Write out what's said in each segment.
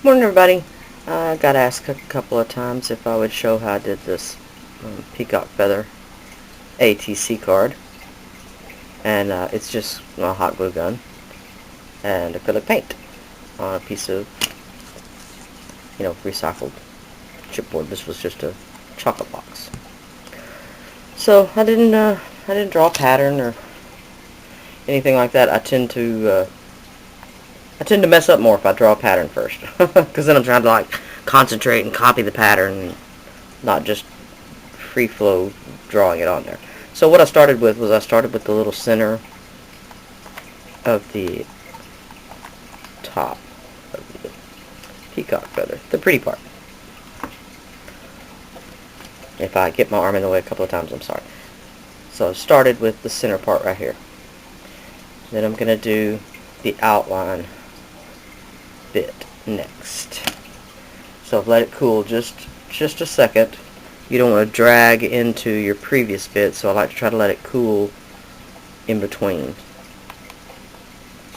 Morning, everybody. I got asked a couple of times if I would show how I did this peacock feather ATC card, and it's just a hot glue gun and acrylic paint on a piece of recycled chipboard. This was just a chocolate box. So I didn't draw a pattern or anything like that. I tend to mess up more if I draw a pattern first, because then I'm trying to concentrate and copy the pattern, and not just free flow drawing it on there. So what I started with was the little center of the top of the peacock feather, the pretty part. If I get my arm in the way a couple of times, I'm sorry. So I started with the center part right here. Then I'm going to do the outline bit next. So let it cool just a second. You don't want to drag into your previous bit, so I like to try to let it cool in between.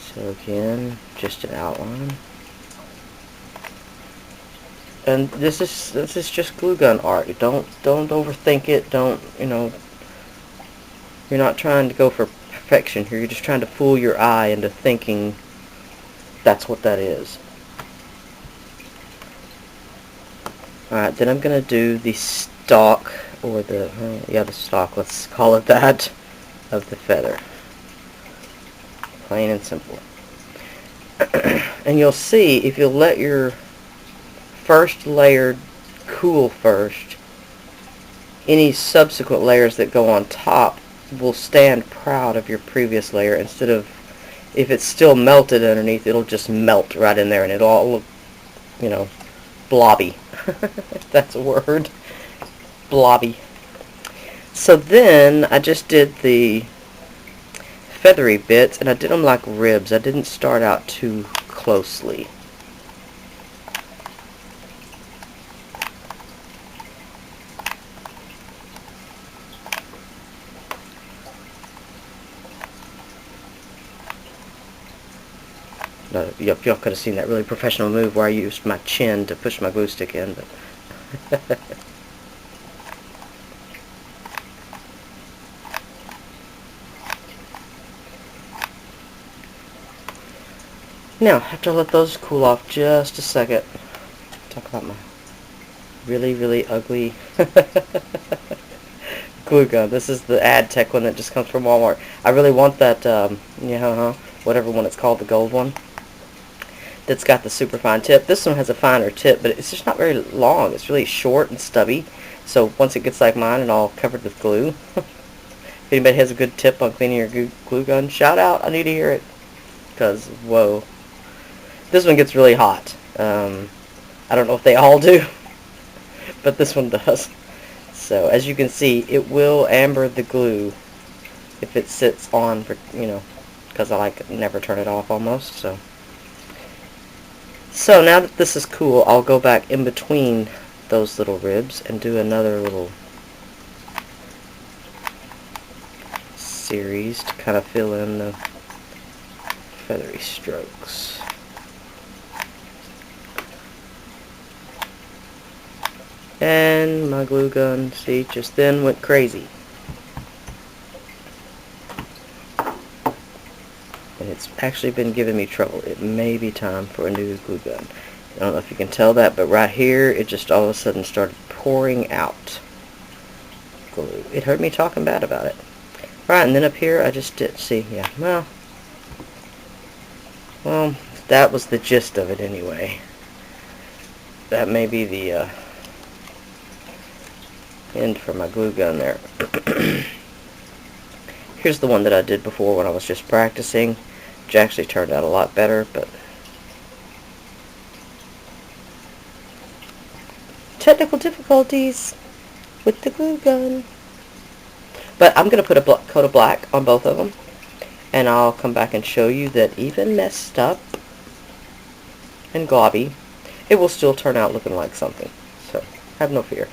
So again, just an outline. And this is just glue gun art. Don't overthink it. You're not trying to go for perfection here. You're just trying to fool your eye into thinking that's what that is. Alright, then I'm going to do the stalk, or the stalk, let's call it that, of the feather. Plain and simple. And you'll see, if you'll let your first layer cool first, any subsequent layers that go on top will stand proud of your previous layer, instead of, if it's still melted underneath, it'll just melt right in there and it'll all look, blobby. That's a word. Blobby. So then I just did the feathery bits, and I did them like ribs. I didn't start out too closely. Y'all could have seen that really professional move where I used my chin to push my glue stick in, but now, after I let those cool off just a second, talk about my really, really ugly glue gun. This is the AdTech one that just comes from Walmart. I really want that, whatever one it's called, the gold one, that's got the super fine tip. This one has a finer tip, but it's just not very long. It's really short and stubby. So once it gets like mine and all covered with glue, if anybody has a good tip on cleaning your glue gun, shout out. I need to hear it. Because, whoa. This one gets really hot. I don't know if they all do, but this one does. So as you can see, it will amber the glue if it sits on for, because I never turn it off almost. So now that this is cool, I'll go back in between those little ribs and do another little series to kind of fill in the feathery strokes. And my glue gun, see, just then went crazy. And it's actually been giving me trouble. It may be time for a new glue gun. I don't know if you can tell that, but right here, it just all of a sudden started pouring out glue. It heard me talking bad about it. Right, and then up here, I just did, see, yeah, well, that was the gist of it anyway. That may be the end for my glue gun there. Here's the one that I did before when I was just practicing, which actually turned out a lot better, but technical difficulties with the glue gun. But I'm going to put a coat of black on both of them, and I'll come back and show you that even messed up and globby, it will still turn out looking like something. So have no fear.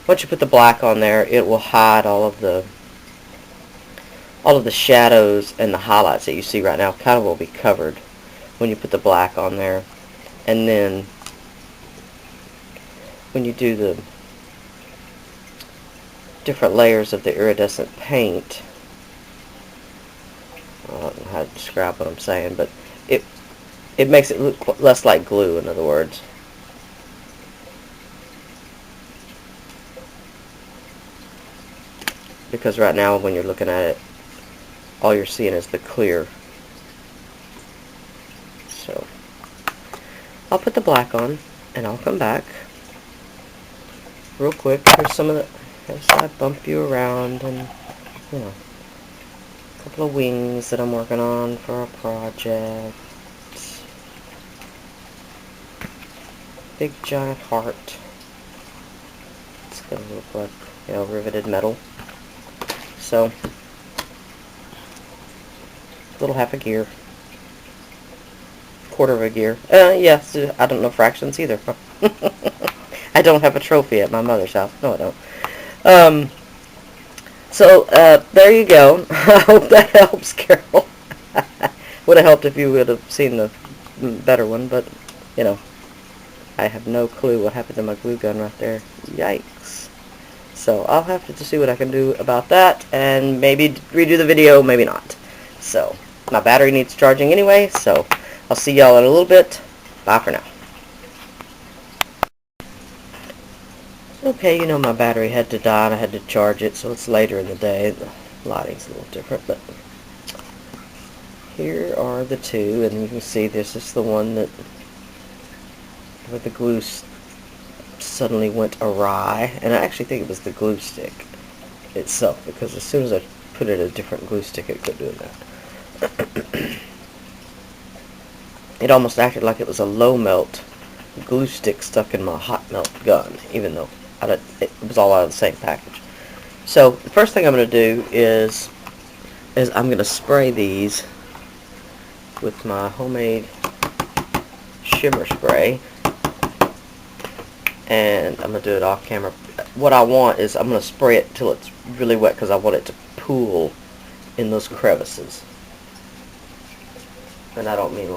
Once you put the black on there, it will hide all of the shadows and the highlights that you see right now. Kind of will be covered when you put the black on there. And then when you do the different layers of the iridescent paint, I don't know how to describe what I'm saying, but it makes it look less like glue, in other words. Because right now when you're looking at it, all you're seeing is the clear. So I'll put the black on and I'll come back real quick. Here's some of the, as I bump you around, and you know, a couple of wings that I'm working on for a project. Big giant heart. It's gonna look like, you know, riveted metal. So a little half a gear, quarter of a gear. Yes, I don't know fractions either. I don't have a trophy at my mother's house. No, I don't. So there you go. I hope that helps, Carol. Would have helped if you would have seen the better one, but you know, I have no clue what happened to my glue gun right there. Yikes. So I'll have to see what I can do about that, and maybe redo the video, maybe not. So my battery needs charging anyway, so I'll see y'all in a little bit. Bye for now. Okay, you know, my battery had to die and I had to charge it, so it's later in the day. The lighting's a little different, but here are the two, and you can see this is the one that where the glue suddenly went awry, and I actually think it was the glue stick itself, because as soon as I put in a different glue stick, it quit doing that. It almost acted like it was a low melt glue stick stuck in my hot melt gun, even though it was all out of the same package. So the first thing I'm going to do is I'm going to spray these with my homemade shimmer spray, and I'm going to do it off camera. What I want is I'm going to spray it till it's really wet, because I want it to pool in those crevices. And I don't mean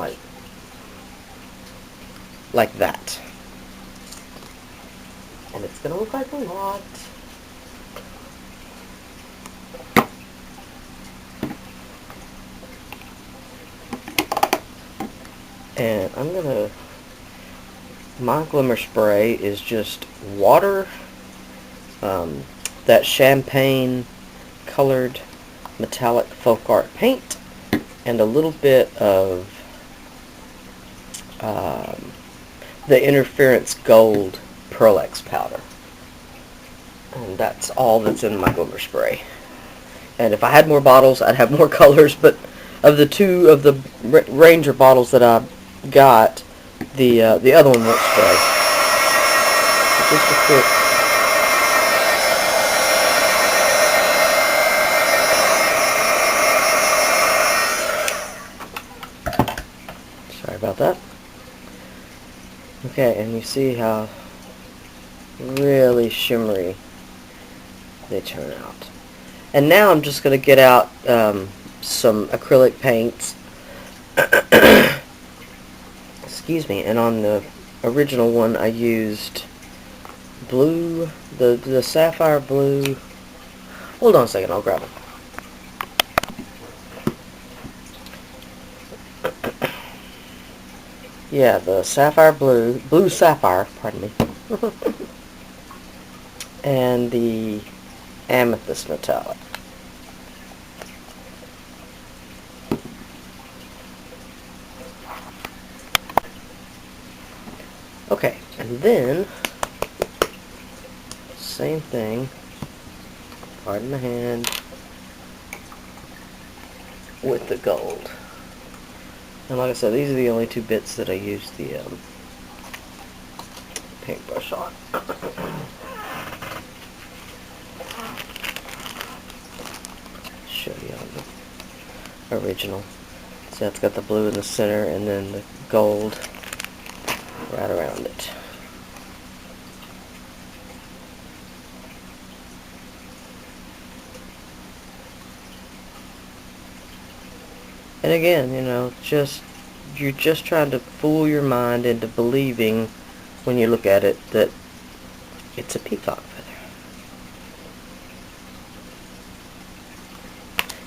like that. And it's going to look like a lot. And I'm going to, my glimmer spray is just water, that champagne colored metallic folk art paint, and a little bit of the Interference Gold Pearl-Ex powder. And that's all that's in my glimmer spray. And if I had more bottles, I'd have more colors, but of the two of the Ranger bottles that I got, the other one won't spray. Just a quick. Sorry about that. Okay, and you see how really shimmery they turn out. And now I'm just going to get out some acrylic paints. Excuse me. And on the original one I used blue, the sapphire blue. Hold on a second, I'll grab it. Yeah, the sapphire blue sapphire, pardon me. And the amethyst metallic. Okay, and then same thing, pardon the hand, with the gold. And like I said, these are the only two bits that I used the paintbrush on. Show you on the original. So that's got the blue in the center and then the gold right around it. And again, you know, just you're just trying to fool your mind into believing, when you look at it, that it's a peacock feather.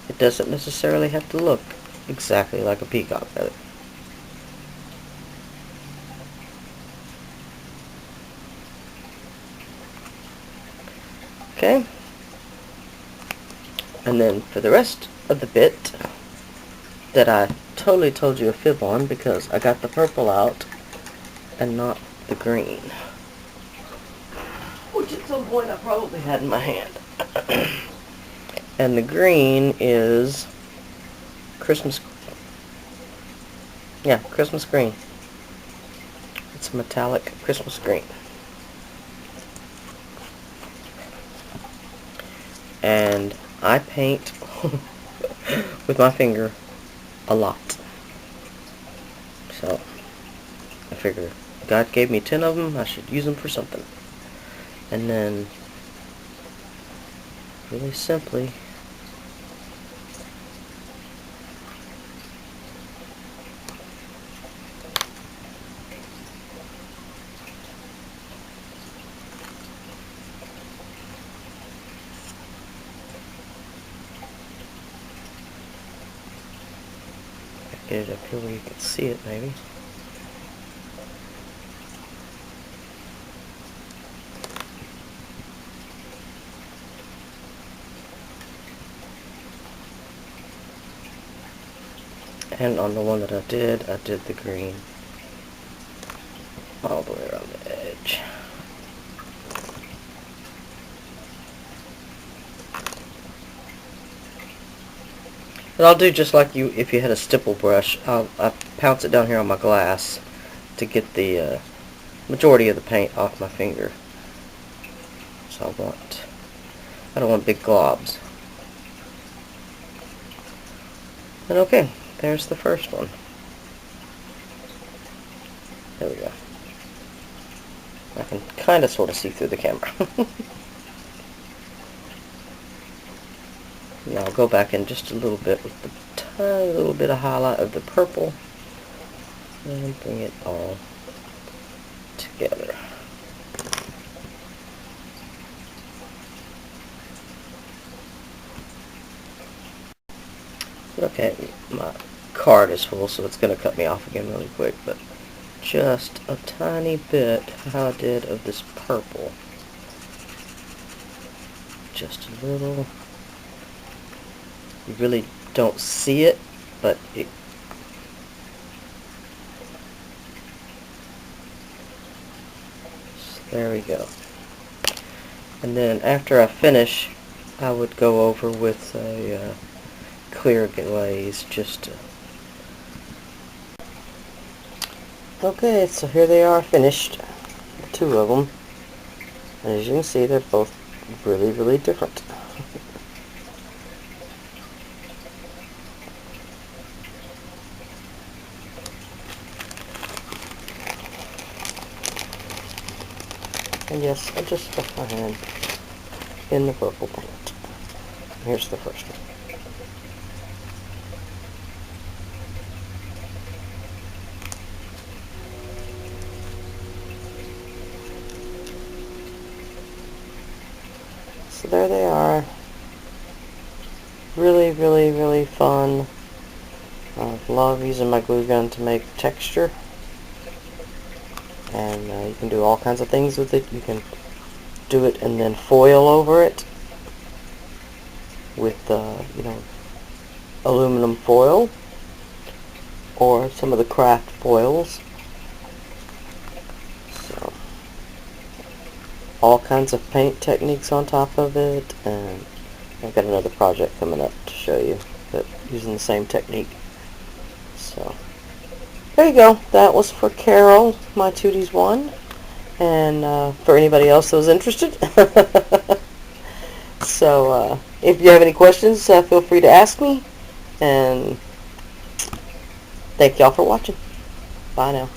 It doesn't necessarily have to look exactly like a peacock feather. Okay? And then for the rest of the bit that I totally told you a fib on, because I got the purple out and not the green, which at some point I probably had in my hand. And the green is Christmas green. It's metallic Christmas green. And I paint with my finger a lot. So I figure God gave me 10 of them, I should use them for something. And then really simply get it up here where you can see it, maybe. And on the one that I did the green all the way around the edge. And I'll do just like you if you had a stipple brush. I pounce it down here on my glass to get the majority of the paint off my finger. So I don't want big globs. And okay, there's the first one. There we go. I can kind of sort of see through the camera. Now I'll go back in just a little bit with the tiny little bit of highlight of the purple and bring it all together. Okay, my card is full, so it's going to cut me off again really quick, but just a tiny bit how I did of this purple. Just a little. You really don't see it, but it there we go. And then after I finish, I would go over with a clear glaze just to... Okay, so here they are finished, the two of them. And as you can see, they're both really, really different. And yes, I just stuck my hand in the purple paint. Here's the first one. So there they are. Really, really, really fun. I love using my glue gun to make texture. And you can do all kinds of things with it. You can do it and then foil over it with, you know, aluminum foil or some of the craft foils. So, all kinds of paint techniques on top of it, and I've got another project coming up to show you, but using the same technique. So, there you go. That was for Carol, my Tooties 1, and for anybody else that was interested. So, if you have any questions, feel free to ask me, and thank y'all for watching. Bye now.